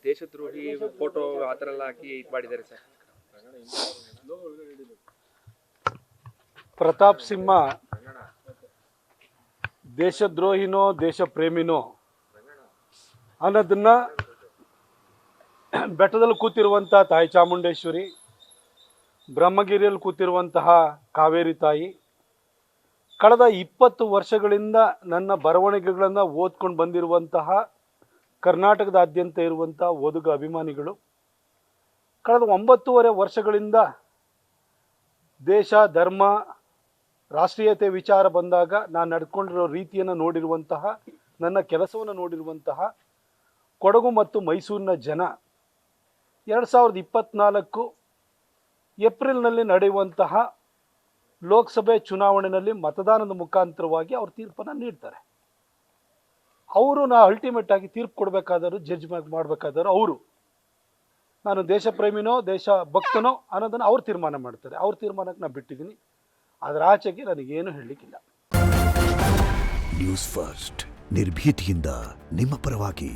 ದೇಶದ್ರೋಹಿ photo ಆ ಥರ ಎಲ್ಲ ಹಾಕಿ ಇದು ಮಾಡಿದ್ದಾರೆ ಸರ್. ಪ್ರತಾಪ್ ಸಿಂಹ ದೇಶದ್ರೋಹಿನೋ ದೇಶ ಪ್ರೇಮಿನೋ ಅನ್ನೋದನ್ನ ಬೆಟ್ಟದಲ್ಲಿ ಕೂತಿರುವಂತಹ ತಾಯಿ ಚಾಮುಂಡೇಶ್ವರಿ, ಬ್ರಹ್ಮಗಿರಿಯಲ್ಲಿ ಕೂತಿರುವಂತಹ ಕಾವೇರಿ ತಾಯಿ, ಕಳೆದ 20 ವರ್ಷಗಳಿಂದ ನನ್ನ ಬರವಣಿಗೆಗಳನ್ನು ಓದ್ಕೊಂಡು ಬಂದಿರುವಂತಹ ಕರ್ನಾಟಕದಾದ್ಯಂತ ಇರುವಂತಹ ಓದುಗ ಅಭಿಮಾನಿಗಳು, ಕಳೆದ 9.5 ವರ್ಷಗಳಿಂದ ದೇಶ ಧರ್ಮ ರಾಷ್ಟ್ರೀಯತೆ ವಿಚಾರ ಬಂದಾಗ ನಾನು ನಡ್ಕೊಂಡಿರೋ ರೀತಿಯನ್ನು ನೋಡಿರುವಂತಹ, ನನ್ನ ಕೆಲಸವನ್ನು ನೋಡಿರುವಂತಹ ಕೊಡಗು ಮತ್ತು ಮೈಸೂರಿನ ಜನ 2024 ಏಪ್ರಿಲ್ನಲ್ಲಿ ನಡೆಯುವಂತಹ ಲೋಕಸಭೆ ಚುನಾವಣೆಯಲ್ಲಿ ಮತದಾನದ ಮುಖಾಂತರವಾಗಿ ಅವ್ರ ತೀರ್ಪನ್ನು ನೀಡ್ತಾರೆ. ಅವರು ಅಲ್ಟಿಮೇಟ್ ಆಗಿ ತೀರ್ಪು ಕೊಡಬೇಕಾದರೂ, ಜಡ್ಜ್ ಮಾಡಬೇಕಾದರೂ ಅವರು, ನಾನು ದೇಶ ಪ್ರೇಮಿನೋ ದೇಶ ಭಕ್ತನೋ ಅನ್ನೋದನ್ನು ಅವ್ರು ತೀರ್ಮಾನ ಮಾಡ್ತಾರೆ. ಅವ್ರ ತೀರ್ಮಾನಕ್ಕೆ ನಾನು ಬಿಟ್ಟಿದ್ದೀನಿ. ಅದರ ಆಚೆಗೆ ನನಗೇನು ಹೇಳಲಿಕ್ಕಿಲ್ಲ. ನ್ಯೂಸ್ ಫಸ್ಟ್ ನಿರ್ಭೀತಿಯಿಂದ ನಿಮ್ಮ ಪರವಾಗಿ.